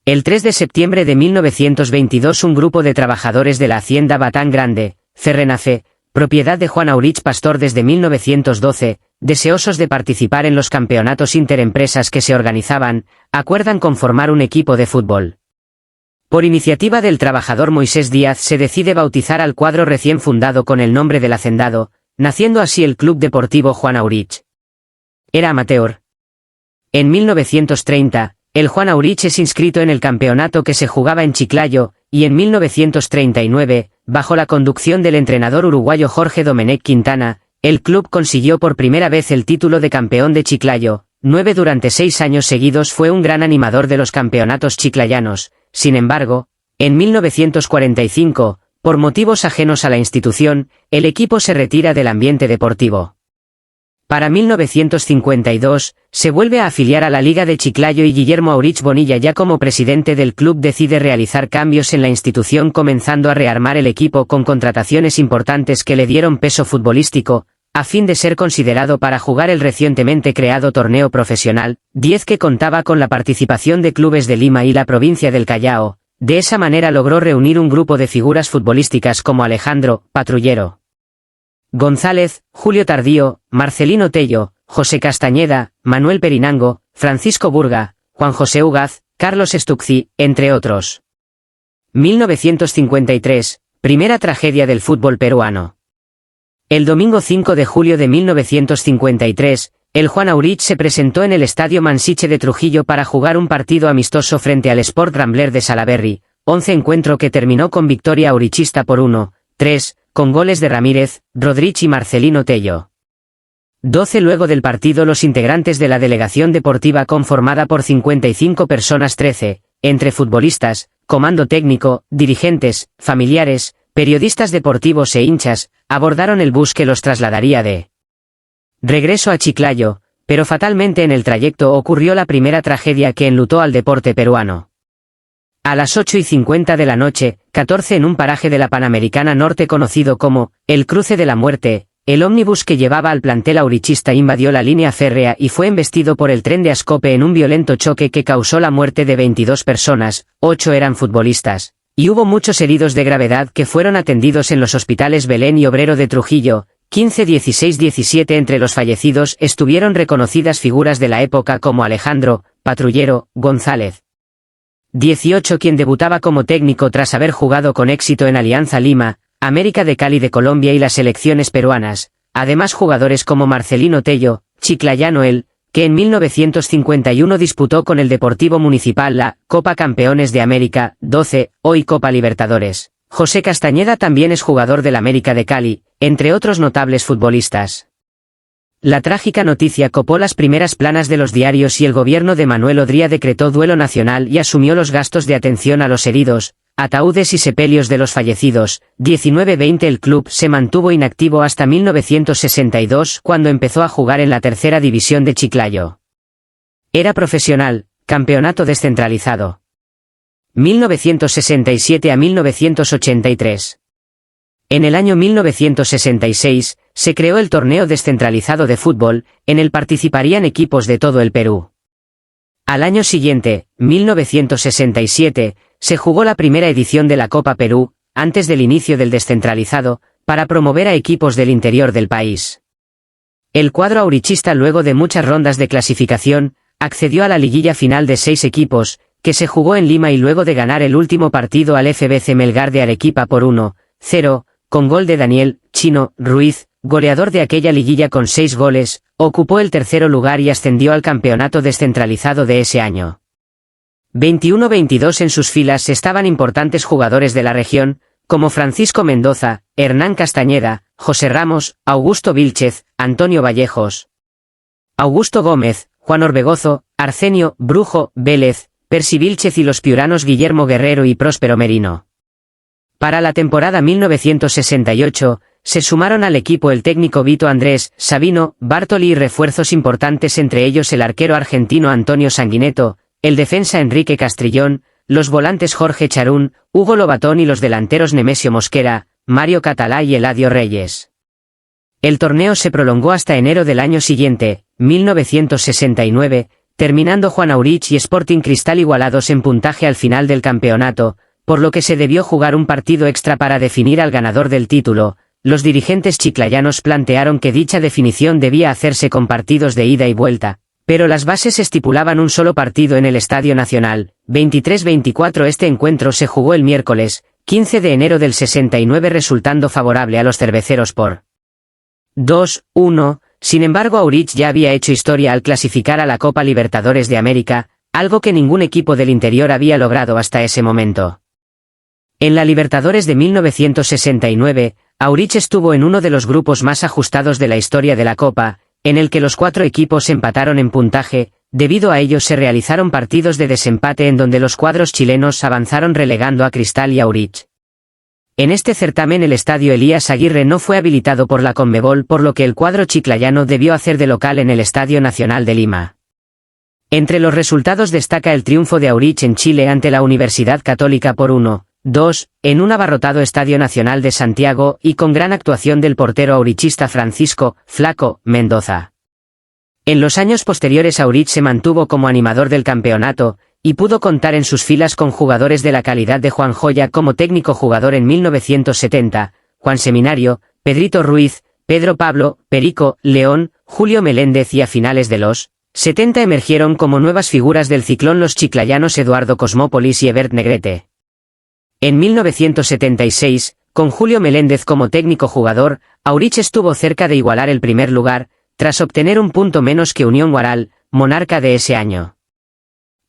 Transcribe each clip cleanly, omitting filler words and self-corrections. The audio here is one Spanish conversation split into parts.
El 3 de septiembre de 1922 un grupo de trabajadores de la hacienda Batán Grande, Cerrenafe, propiedad de Juan Aurich Pastor desde 1912, deseosos de participar en los campeonatos interempresas que se organizaban, acuerdan conformar un equipo de fútbol. Por iniciativa del trabajador Moisés Díaz se decide bautizar al cuadro recién fundado con el nombre del hacendado, naciendo así el Club Deportivo Juan Aurich. Era amateur. En 1930, el Juan Aurich es inscrito en el campeonato que se jugaba en Chiclayo, y en 1939, bajo la conducción del entrenador uruguayo Jorge Domenech Quintana, el club consiguió por primera vez el título de campeón de Chiclayo. Durante 6 años seguidos fue un gran animador de los campeonatos chiclayanos. Sin embargo, en 1945, por motivos ajenos a la institución, el equipo se retira del ambiente deportivo. Para 1952, se vuelve a afiliar a la Liga de Chiclayo y Guillermo Aurich Bonilla, ya como presidente del club, decide realizar cambios en la institución, comenzando a rearmar el equipo con contrataciones importantes que le dieron peso futbolístico, a fin de ser considerado para jugar el recientemente creado torneo profesional, 10 que contaba con la participación de clubes de Lima y la provincia del Callao. De esa manera logró reunir un grupo de figuras futbolísticas como Alejandro Patrullero González, Julio Tardío, Marcelino Tello, José Castañeda, Manuel Perinango, Francisco Burga, Juan José Ugaz, Carlos Estucci, entre otros. 1953, primera tragedia del fútbol peruano. El domingo 5 de julio de 1953, el Juan Aurich se presentó en el Estadio Mansiche de Trujillo para jugar un partido amistoso frente al Sport Rambler de Salaberry, 11 encuentro que terminó con victoria aurichista por 1-3, con goles de Ramírez, Rodríguez y Marcelino Tello. 12 Luego del partido, los integrantes de la delegación deportiva, conformada por 55 personas, 13, entre futbolistas, comando técnico, dirigentes, familiares, periodistas deportivos e hinchas, abordaron el bus que los trasladaría de regreso a Chiclayo, pero fatalmente en el trayecto ocurrió la primera tragedia que enlutó al deporte peruano. A las 8:50 de la noche, 14, en un paraje de la Panamericana Norte conocido como el Cruce de la Muerte, el ómnibus que llevaba al plantel aurichista invadió la línea férrea y fue embestido por el tren de Ascope en un violento choque que causó la muerte de 22 personas, 8 eran futbolistas, y hubo muchos heridos de gravedad que fueron atendidos en los hospitales Belén y Obrero de Trujillo. 15, 16, 17 Entre los fallecidos estuvieron reconocidas figuras de la época como Alejandro Patrullero González. 18 Quien debutaba como técnico tras haber jugado con éxito en Alianza Lima, América de Cali de Colombia y las selecciones peruanas, además jugadores como Marcelino Tello, chiclayano él, que en 1951 disputó con el Deportivo Municipal la Copa Campeones de América, 12, hoy Copa Libertadores. José Castañeda también es jugador del América de Cali, entre otros notables futbolistas. La trágica noticia copó las primeras planas de los diarios y el gobierno de Manuel Odría decretó duelo nacional y asumió los gastos de atención a los heridos, ataúdes y sepelios de los fallecidos. 19-20 El club se mantuvo inactivo hasta 1962, cuando empezó a jugar en la tercera división de Chiclayo. Era profesional, campeonato descentralizado. 1967 a 1983. En el año 1966, se creó el torneo descentralizado de fútbol, en el participarían equipos de todo el Perú. Al año siguiente, 1967, se jugó la primera edición de la Copa Perú, antes del inicio del descentralizado, para promover a equipos del interior del país. El cuadro aurichista, luego de muchas rondas de clasificación, accedió a la liguilla final de 6 equipos, que se jugó en Lima, y luego de ganar el último partido al FBC Melgar de Arequipa por 1-0, con gol de Daniel Chino Ruiz, goleador de aquella liguilla con 6 goles, ocupó el tercer lugar y ascendió al campeonato descentralizado de ese año. 21-22 En sus filas estaban importantes jugadores de la región, como Francisco Mendoza, Hernán Castañeda, José Ramos, Augusto Vilchez, Antonio Vallejos, Augusto Gómez, Juan Orbegozo, Arsenio Brujo Vélez, Percy Vilchez y los piuranos Guillermo Guerrero y Próspero Merino. Para la temporada 1968, se sumaron al equipo el técnico Vito Andrés Sabino Bartoli y refuerzos importantes, entre ellos el arquero argentino Antonio Sanguineto, el defensa Enrique Castrillón, los volantes Jorge Charún, Hugo Lobatón y los delanteros Nemesio Mosquera, Mario Catalá y Eladio Reyes. El torneo se prolongó hasta enero del año siguiente, 1969, terminando Juan Aurich y Sporting Cristal igualados en puntaje al final del campeonato, por lo que se debió jugar un partido extra para definir al ganador del título. Los dirigentes chiclayanos plantearon que dicha definición debía hacerse con partidos de ida y vuelta, pero las bases estipulaban un solo partido en el Estadio Nacional. 23-24 Este encuentro se jugó el miércoles, 15 de enero del 69, resultando favorable a los cerveceros por 2-1, sin embargo Aurich ya había hecho historia al clasificar a la Copa Libertadores de América, algo que ningún equipo del interior había logrado hasta ese momento. En la Libertadores de 1969, Aurich estuvo en uno de los grupos más ajustados de la historia de la Copa, en el que los 4 equipos empataron en puntaje. Debido a ello se realizaron partidos de desempate en donde los cuadros chilenos avanzaron relegando a Cristal y Aurich. En este certamen el estadio Elías Aguirre no fue habilitado por la Conmebol, por lo que el cuadro chiclayano debió hacer de local en el Estadio Nacional de Lima. Entre los resultados destaca el triunfo de Aurich en Chile ante la Universidad Católica por 1-2, en un abarrotado Estadio Nacional de Santiago y con gran actuación del portero aurichista Francisco "Flaco" Mendoza. En los años posteriores Aurich se mantuvo como animador del campeonato, y pudo contar en sus filas con jugadores de la calidad de Juan Joya como técnico jugador en 1970, Juan Seminario, Pedrito Ruiz, Pedro Pablo, Perico, León, Julio Meléndez, y a finales de los 70 emergieron como nuevas figuras del ciclón los chiclayanos Eduardo Cosmópolis y Ebert Negrete. En 1976, con Julio Meléndez como técnico jugador, Aurich estuvo cerca de igualar el primer lugar, tras obtener un punto menos que Unión Huaral, monarca de ese año.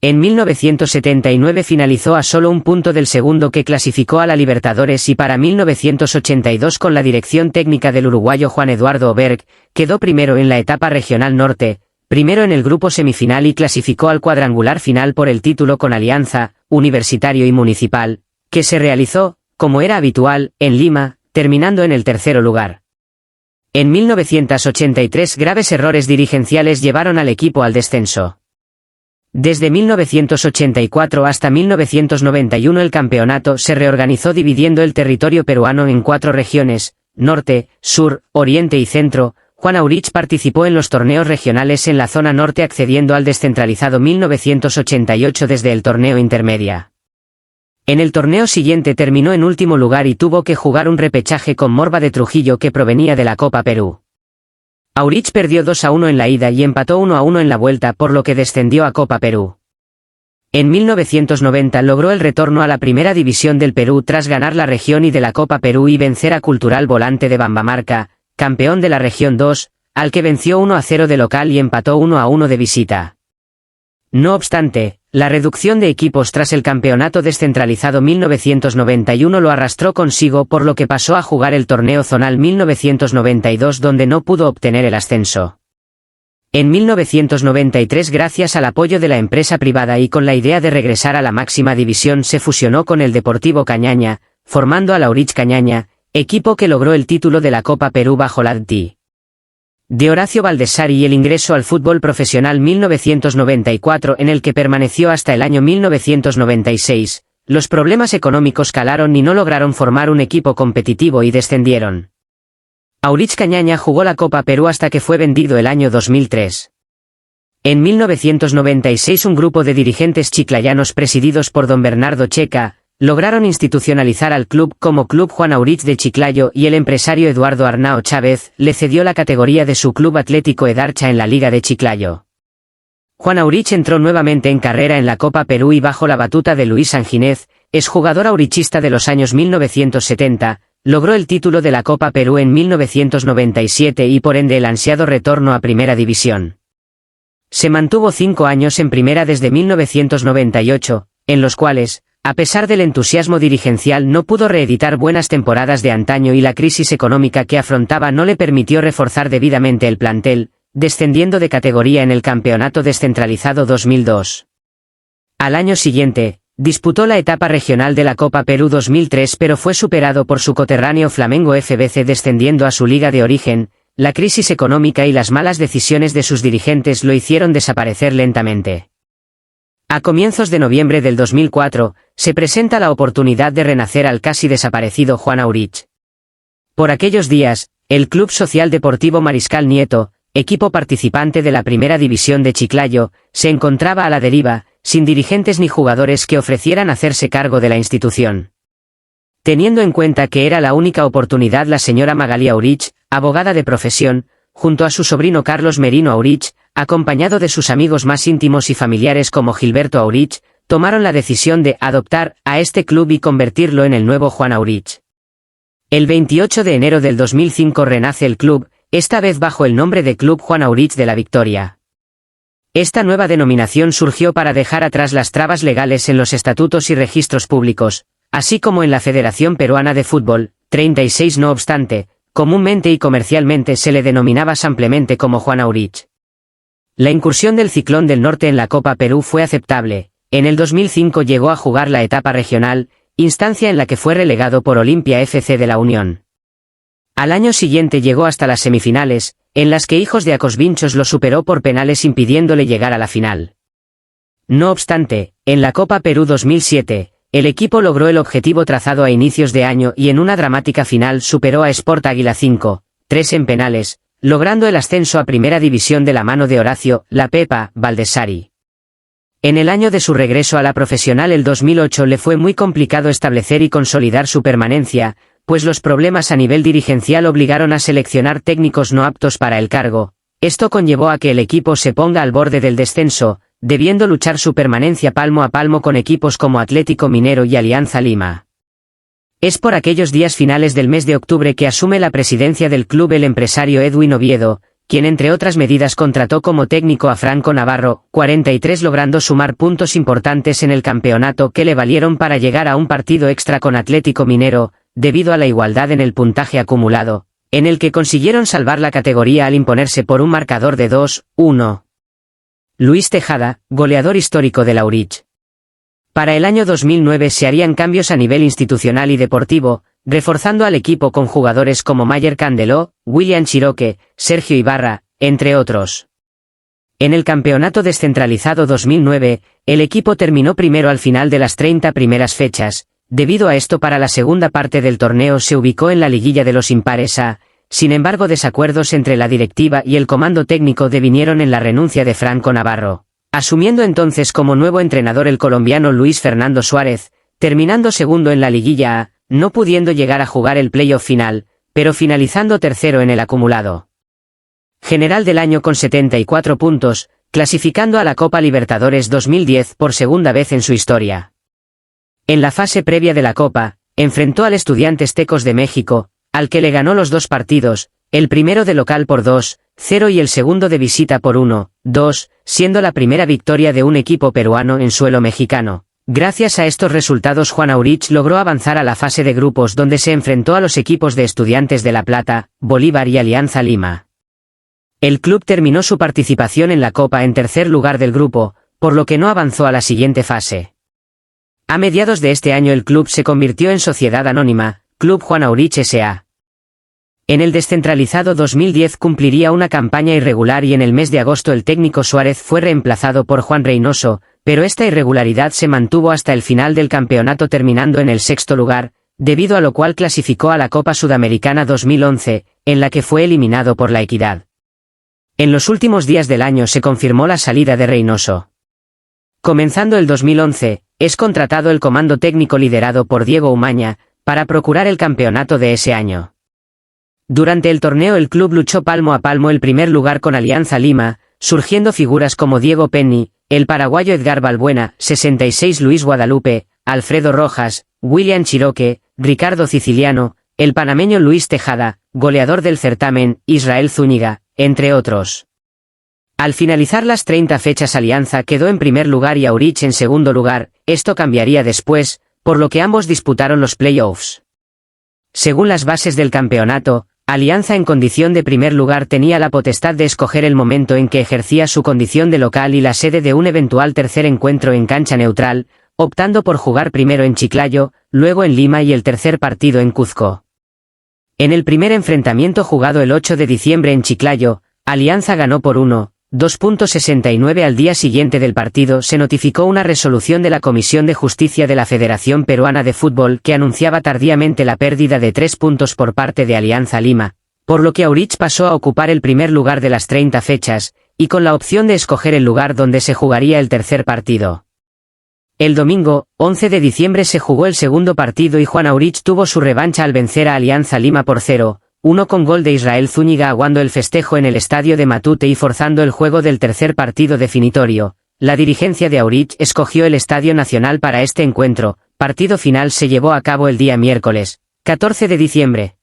En 1979 finalizó a solo un punto del segundo, que clasificó a la Libertadores, y para 1982 con la dirección técnica del uruguayo Juan Eduardo Oberg, quedó primero en la etapa regional norte, primero en el grupo semifinal y clasificó al cuadrangular final por el título con Alianza, Universitario y Municipal, que se realizó, como era habitual, en Lima, terminando en el tercer lugar. En 1983 graves errores dirigenciales llevaron al equipo al descenso. Desde 1984 hasta 1991 el campeonato se reorganizó dividiendo el territorio peruano en 4 regiones, norte, sur, oriente y centro. Juan Aurich participó en los torneos regionales en la zona norte, accediendo al descentralizado 1988 desde el torneo intermedia. En el torneo siguiente terminó en último lugar y tuvo que jugar un repechaje con Morva de Trujillo, que provenía de la Copa Perú. Aurich perdió 2-1 en la ida y empató 1-1 en la vuelta, por lo que descendió a Copa Perú. En 1990 logró el retorno a la primera división del Perú tras ganar la región y de la Copa Perú y vencer a Cultural Volante de Bambamarca, campeón de la región 2, al que venció 1-0 de local y empató 1-1 de visita. No obstante, la reducción de equipos tras el campeonato descentralizado 1991 lo arrastró consigo, por lo que pasó a jugar el torneo zonal 1992, donde no pudo obtener el ascenso. En 1993, gracias al apoyo de la empresa privada y con la idea de regresar a la máxima división, se fusionó con el Deportivo Cañaña, formando al Aurich Cañaña, equipo que logró el título de la Copa Perú bajo la DT de Horacio Baldessari y el ingreso al fútbol profesional 1994, en el que permaneció hasta el año 1996. Los problemas económicos calaron y no lograron formar un equipo competitivo y descendieron. Aurich Cañaña jugó la Copa Perú hasta que fue vendido el año 2003. En 1996 un grupo de dirigentes chiclayanos presididos por don Bernardo Checa, lograron institucionalizar al club como Club Juan Aurich de Chiclayo, y el empresario Eduardo Arnao Chávez le cedió la categoría de su Club Atlético Edarcha en la Liga de Chiclayo. Juan Aurich entró nuevamente en carrera en la Copa Perú y bajo la batuta de Luis Sanginez, exjugador aurichista de los años 1970, logró el título de la Copa Perú en 1997 y por ende el ansiado retorno a Primera División. Se mantuvo 5 años en Primera desde 1998, en los cuales, a pesar del entusiasmo dirigencial, no pudo reeditar buenas temporadas de antaño y la crisis económica que afrontaba no le permitió reforzar debidamente el plantel, descendiendo de categoría en el campeonato descentralizado 2002. Al año siguiente, disputó la etapa regional de la Copa Perú 2003, pero fue superado por su coterráneo Flamengo FBC, descendiendo a su liga de origen. La crisis económica y las malas decisiones de sus dirigentes lo hicieron desaparecer lentamente. A comienzos de noviembre del 2004, se presenta la oportunidad de renacer al casi desaparecido Juan Aurich. Por aquellos días, el Club Social Deportivo Mariscal Nieto, equipo participante de la primera división de Chiclayo, se encontraba a la deriva, sin dirigentes ni jugadores que ofrecieran hacerse cargo de la institución. Teniendo en cuenta que era la única oportunidad, la señora Magalí Aurich, abogada de profesión, junto a su sobrino Carlos Merino Aurich, acompañado de sus amigos más íntimos y familiares como Gilberto Aurich, tomaron la decisión de adoptar a este club y convertirlo en el nuevo Juan Aurich. El 28 de enero del 2005 renace el club, esta vez bajo el nombre de Club Juan Aurich de la Victoria. Esta nueva denominación surgió para dejar atrás las trabas legales en los estatutos y registros públicos, así como en la Federación Peruana de Fútbol, 36. No obstante, comúnmente y comercialmente se le denominaba simplemente como Juan Aurich. La incursión del Ciclón del Norte en la Copa Perú fue aceptable. En el 2005 llegó a jugar la etapa regional, instancia en la que fue relegado por Olimpia FC de la Unión. Al año siguiente llegó hasta las semifinales, en las que Hijos de Acosvinchos lo superó por penales impidiéndole llegar a la final. No obstante, en la Copa Perú 2007, el equipo logró el objetivo trazado a inicios de año y en una dramática final superó a Sport Águila 5-3 en penales, logrando el ascenso a Primera División de la mano de Horacio "La Pepa" Baldessari. En el año de su regreso a la profesional, el 2008, le fue muy complicado establecer y consolidar su permanencia, pues los problemas a nivel dirigencial obligaron a seleccionar técnicos no aptos para el cargo. Esto conllevó a que el equipo se ponga al borde del descenso, debiendo luchar su permanencia palmo a palmo con equipos como Atlético Minero y Alianza Lima. Es por aquellos días finales del mes de octubre que asume la presidencia del club el empresario Edwin Oviedo, quien entre otras medidas contrató como técnico a Franco Navarro, 43, logrando sumar puntos importantes en el campeonato que le valieron para llegar a un partido extra con Atlético Minero, debido a la igualdad en el puntaje acumulado, en el que consiguieron salvar la categoría al imponerse por un marcador de 2-1. Luis Tejada, goleador histórico del Aurich. Para el año 2009 se harían cambios a nivel institucional y deportivo, reforzando al equipo con jugadores como Mayer Candeló, William Chiroque, Sergio Ibarra, entre otros. En el campeonato descentralizado 2009, el equipo terminó primero al final de las 30 primeras fechas. Debido a esto, para la segunda parte del torneo se ubicó en la liguilla de los impares A. Sin embargo, desacuerdos entre la directiva y el comando técnico devinieron en la renuncia de Franco Navarro, asumiendo entonces como nuevo entrenador el colombiano Luis Fernando Suárez, terminando segundo en la liguilla A, no pudiendo llegar a jugar el playoff final, pero finalizando tercero en el acumulado general del año con 74 puntos, clasificando a la Copa Libertadores 2010 por segunda vez en su historia. En la fase previa de la Copa, enfrentó al Estudiantes Tecos de México, al que le ganó los dos partidos, el primero de local por 2-0 y el segundo de visita por 1-2, siendo la primera victoria de un equipo peruano en suelo mexicano. Gracias a estos resultados, Juan Aurich logró avanzar a la fase de grupos, donde se enfrentó a los equipos de Estudiantes de La Plata, Bolívar y Alianza Lima. El club terminó su participación en la Copa en tercer lugar del grupo, por lo que no avanzó a la siguiente fase. A mediados de este año el club se convirtió en sociedad anónima, Club Juan Aurich S.A. En el descentralizado 2010 cumpliría una campaña irregular y en el mes de agosto el técnico Suárez fue reemplazado por Juan Reynoso, pero esta irregularidad se mantuvo hasta el final del campeonato, terminando en el sexto lugar, debido a lo cual clasificó a la Copa Sudamericana 2011, en la que fue eliminado por La Equidad. En los últimos días del año se confirmó la salida de Reynoso. Comenzando el 2011, es contratado el comando técnico liderado por Diego Umaña, para procurar el campeonato de ese año. Durante el torneo el club luchó palmo a palmo el primer lugar con Alianza Lima, surgiendo figuras como Diego Penny, el paraguayo Edgar Balbuena, 66, Luis Guadalupe, Alfredo Rojas, William Chiroque, Ricardo Siciliano, el panameño Luis Tejada, goleador del certamen, Israel Zúñiga, entre otros. Al finalizar las 30 fechas, Alianza quedó en primer lugar y Aurich en segundo lugar. Esto cambiaría después, por lo que ambos disputaron los playoffs. Según las bases del campeonato, Alianza en condición de primer lugar tenía la potestad de escoger el momento en que ejercía su condición de local y la sede de un eventual tercer encuentro en cancha neutral, optando por jugar primero en Chiclayo, luego en Lima y el tercer partido en Cuzco. En el primer enfrentamiento, jugado el 8 de diciembre en Chiclayo, Alianza ganó por 1-2.69. Al día siguiente del partido se notificó una resolución de la Comisión de Justicia de la Federación Peruana de Fútbol que anunciaba tardíamente la pérdida de 3 puntos por parte de Alianza Lima, por lo que Aurich pasó a ocupar el primer lugar de las 30 fechas, y con la opción de escoger el lugar donde se jugaría el tercer partido. El domingo, 11 de diciembre se jugó el segundo partido y Juan Aurich tuvo su revancha al vencer a Alianza Lima por 0-1 con gol de Israel Zúñiga aguando el festejo en el estadio de Matute y forzando el juego del tercer partido definitorio. La dirigencia de Aurich escogió el Estadio Nacional para este encuentro. Partido final se llevó a cabo el día miércoles, 14 de diciembre.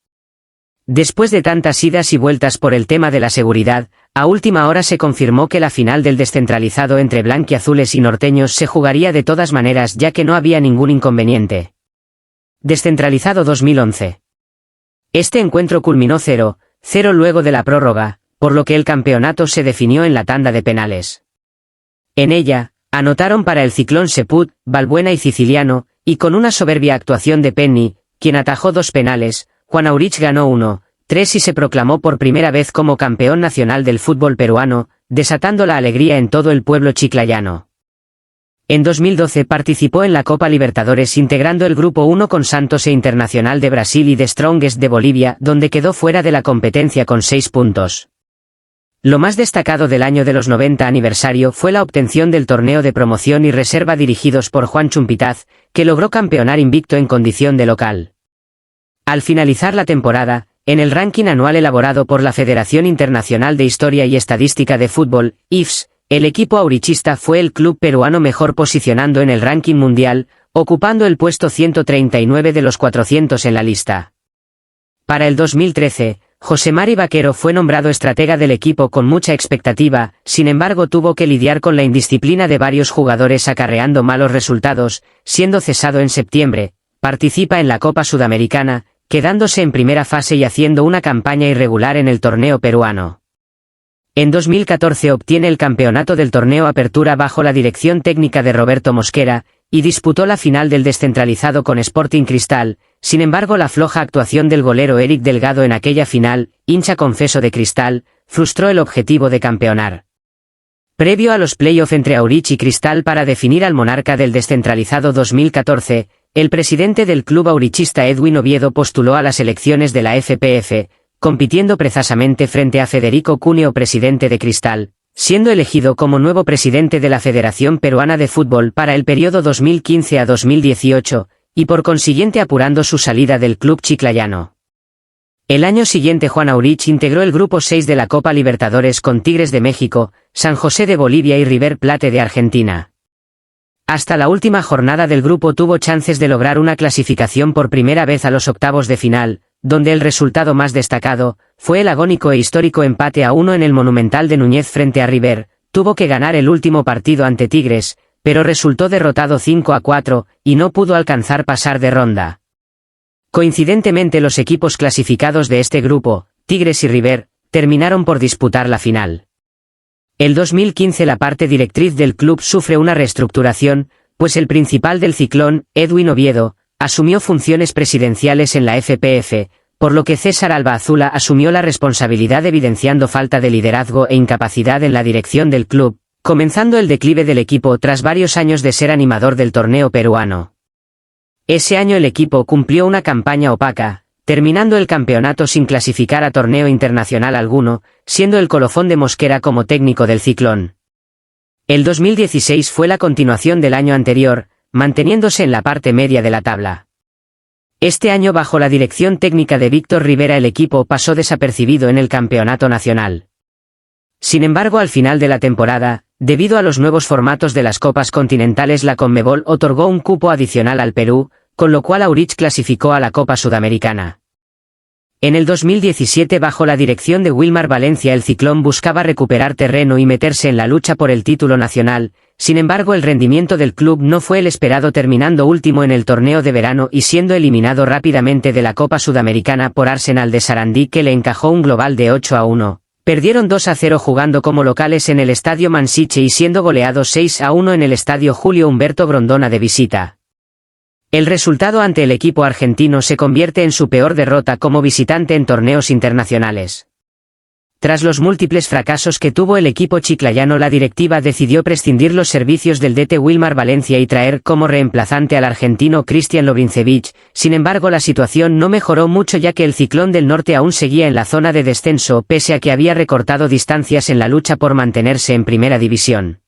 Después de tantas idas y vueltas por el tema de la seguridad, a última hora se confirmó que la final del descentralizado entre blanquiazules y norteños se jugaría de todas maneras ya que no había ningún inconveniente. Descentralizado 2011. Este encuentro culminó 0-0 luego de la prórroga, por lo que el campeonato se definió en la tanda de penales. En ella, anotaron para el Ciclón Sepud, Balbuena y Siciliano, y con una soberbia actuación de Penny, quien atajó 2 penales, Juan Aurich ganó 1-3 y se proclamó por primera vez como campeón nacional del fútbol peruano, desatando la alegría en todo el pueblo chiclayano. En 2012 participó en la Copa Libertadores integrando el Grupo 1 con Santos e Internacional de Brasil y The Strongest de Bolivia, donde quedó fuera de la competencia con 6 puntos. Lo más destacado del año de los 90 aniversario fue la obtención del torneo de promoción y reserva dirigidos por Juan Chumpitaz, que logró campeonar invicto en condición de local. Al finalizar la temporada, en el ranking anual elaborado por la Federación Internacional de Historia y Estadística de Fútbol, IFS, el equipo aurichista fue el club peruano mejor posicionando en el ranking mundial, ocupando el puesto 139 de los 400 en la lista. Para el 2013, José Mari Vaquero fue nombrado estratega del equipo con mucha expectativa, sin embargo tuvo que lidiar con la indisciplina de varios jugadores acarreando malos resultados, siendo cesado en septiembre. Participa en la Copa Sudamericana, quedándose en primera fase y haciendo una campaña irregular en el torneo peruano. En 2014 obtiene el campeonato del torneo Apertura bajo la dirección técnica de Roberto Mosquera, y disputó la final del descentralizado con Sporting Cristal. Sin embargo la floja actuación del golero Eric Delgado en aquella final, hincha confeso de Cristal, frustró el objetivo de campeonar. Previo a los playoffs entre Aurich y Cristal para definir al monarca del descentralizado 2014, el presidente del club aurichista Edwin Oviedo postuló a las elecciones de la FPF, compitiendo precisamente frente a Federico Cuneo, presidente de Cristal, siendo elegido como nuevo presidente de la Federación Peruana de Fútbol para el periodo 2015 a 2018, y por consiguiente apurando su salida del club chiclayano. El año siguiente Juan Aurich integró el Grupo 6 de la Copa Libertadores con Tigres de México, San José de Bolivia y River Plate de Argentina. Hasta la última jornada del grupo tuvo chances de lograr una clasificación por primera vez a los octavos de final, donde el resultado más destacado fue el agónico e histórico empate a 1 en el Monumental de Núñez frente a River. Tuvo que ganar el último partido ante Tigres, pero resultó derrotado 5-4, y no pudo alcanzar pasar de ronda. Coincidentemente los equipos clasificados de este grupo, Tigres y River, terminaron por disputar la final. El 2015 la parte directriz del club sufre una reestructuración, pues el principal del Ciclón, Edwin Oviedo, asumió funciones presidenciales en la FPF, por lo que César Alba Azula asumió la responsabilidad evidenciando falta de liderazgo e incapacidad en la dirección del club, comenzando el declive del equipo tras varios años de ser animador del torneo peruano. Ese año el equipo cumplió una campaña opaca, terminando el campeonato sin clasificar a torneo internacional alguno, siendo el colofón de Mosquera como técnico del Ciclón. El 2016 fue la continuación del año anterior, manteniéndose en la parte media de la tabla. Este año bajo la dirección técnica de Víctor Rivera el equipo pasó desapercibido en el campeonato nacional. Sin embargo al final de la temporada, debido a los nuevos formatos de las copas continentales la Conmebol otorgó un cupo adicional al Perú, con lo cual Aurich clasificó a la Copa Sudamericana. En el 2017 bajo la dirección de Wilmar Valencia el Ciclón buscaba recuperar terreno y meterse en la lucha por el título nacional, sin embargo el rendimiento del club no fue el esperado terminando último en el torneo de verano y siendo eliminado rápidamente de la Copa Sudamericana por Arsenal de Sarandí que le encajó un global de 8-1. Perdieron 2-0 jugando como locales en el Estadio Mansiche y siendo goleados 6-1 en el Estadio Julio Humberto Grondona de visita. El resultado ante el equipo argentino se convierte en su peor derrota como visitante en torneos internacionales. Tras los múltiples fracasos que tuvo el equipo chiclayano, la directiva decidió prescindir los servicios del DT Wilmar Valencia y traer como reemplazante al argentino Cristian Lobrincevich. Sin embargo, la situación no mejoró mucho, ya que el Ciclón del Norte aún seguía en la zona de descenso pese a que había recortado distancias en la lucha por mantenerse en primera división.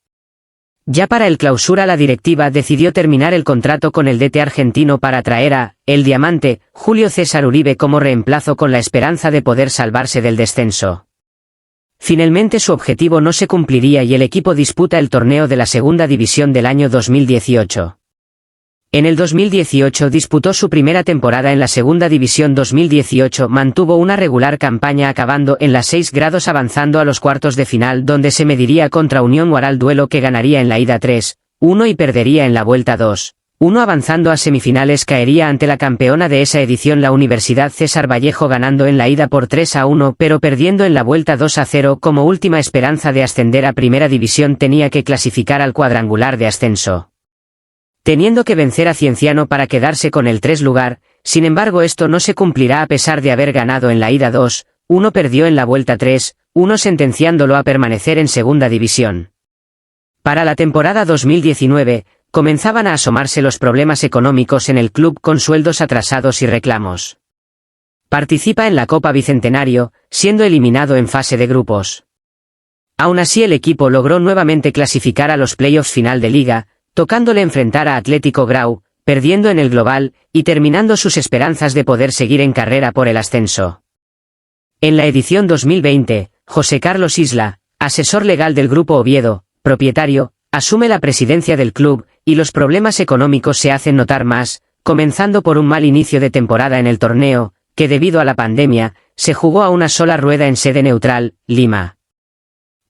Ya para el Clausura, la directiva decidió terminar el contrato con el DT argentino para traer a el Diamante Julio César Uribe como reemplazo, con la esperanza de poder salvarse del descenso. Finalmente su objetivo no se cumpliría y el equipo disputa el torneo de la segunda división del año 2018. En el 2018 disputó su primera temporada en la segunda división. 2018 mantuvo una regular campaña, acabando en las 6 grados, avanzando a los cuartos de final, donde se mediría contra Unión Huaral, duelo que ganaría en la ida 3-1 y perdería en la vuelta 2-1. Avanzando a semifinales, caería ante la campeona de esa edición, la Universidad César Vallejo, ganando en la ida por 3-1 pero perdiendo en la vuelta 2-0. Como última esperanza de ascender a primera división, tenía que clasificar al cuadrangular de ascenso, teniendo que vencer a Cienciano para quedarse con el 3 lugar. Sin embargo, esto no se cumplirá, a pesar de haber ganado en la ida 2-1, perdió en la vuelta 3-1, sentenciándolo a permanecer en segunda división. Para la temporada 2019, comenzaban a asomarse los problemas económicos en el club, con sueldos atrasados y reclamos. Participa en la Copa Bicentenario, siendo eliminado en fase de grupos. Aún así, el equipo logró nuevamente clasificar a los playoffs final de liga, tocándole enfrentar a Atlético Grau, perdiendo en el global, y terminando sus esperanzas de poder seguir en carrera por el ascenso. En la edición 2020, José Carlos Isla, asesor legal del Grupo Oviedo, propietario, asume la presidencia del club, y los problemas económicos se hacen notar más, comenzando por un mal inicio de temporada en el torneo, que debido a la pandemia, se jugó a una sola rueda en sede neutral, Lima.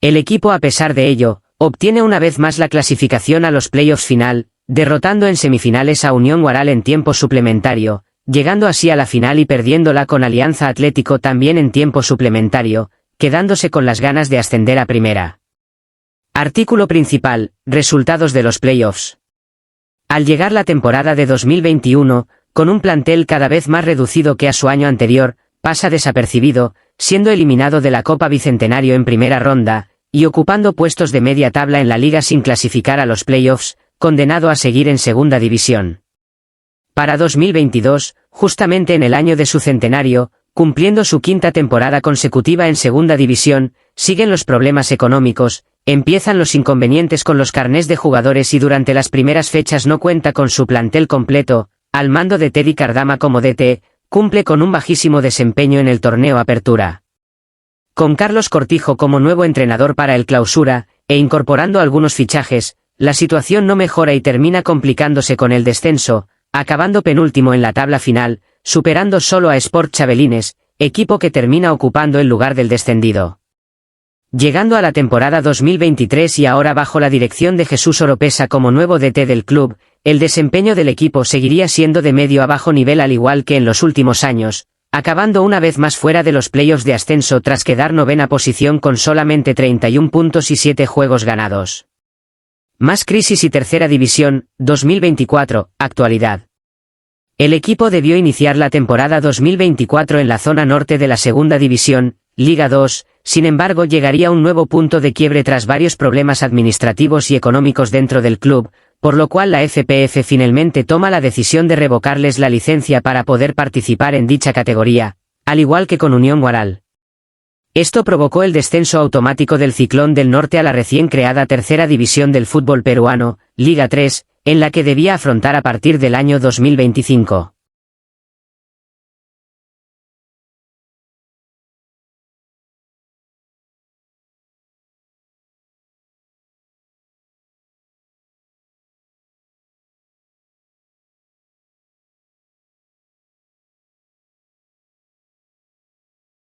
El equipo, a pesar de ello, obtiene una vez más la clasificación a los playoffs final, derrotando en semifinales a Unión Huaral en tiempo suplementario, llegando así a la final y perdiéndola con Alianza Atlético también en tiempo suplementario, quedándose con las ganas de ascender a primera. Artículo principal: resultados de los playoffs. Al llegar la temporada de 2021, con un plantel cada vez más reducido que a su año anterior, pasa desapercibido, siendo eliminado de la Copa Bicentenario en primera ronda, y ocupando puestos de media tabla en la liga sin clasificar a los playoffs, condenado a seguir en segunda división. Para 2022, justamente en el año de su centenario, cumpliendo su 5ª temporada consecutiva en segunda división, siguen los problemas económicos, empiezan los inconvenientes con los carnés de jugadores y durante las primeras fechas no cuenta con su plantel completo. Al mando de Teddy Cardama como DT, cumple con un bajísimo desempeño en el torneo Apertura. Con Carlos Cortijo como nuevo entrenador para el Clausura, e incorporando algunos fichajes, la situación no mejora y termina complicándose con el descenso, acabando penúltimo en la tabla final, superando solo a Sport Chabelines, equipo que termina ocupando el lugar del descendido. Llegando a la temporada 2023 y ahora bajo la dirección de Jesús Oropesa como nuevo DT del club, el desempeño del equipo seguiría siendo de medio a bajo nivel, al igual que en los últimos años, acabando una vez más fuera de los playoffs de ascenso tras quedar 9ª posición con solamente 31 puntos y 7 juegos ganados. Más crisis y tercera división, 2024, actualidad. El equipo debió iniciar la temporada 2024 en la zona norte de la segunda división, Liga 2, sin embargo llegaría un nuevo punto de quiebre tras varios problemas administrativos y económicos dentro del club, por lo cual la FPF finalmente toma la decisión de revocarles la licencia para poder participar en dicha categoría, al igual que con Unión Huaral. Esto provocó el descenso automático del Ciclón del Norte a la recién creada tercera división del fútbol peruano, Liga 3, en la que debía afrontar a partir del año 2025.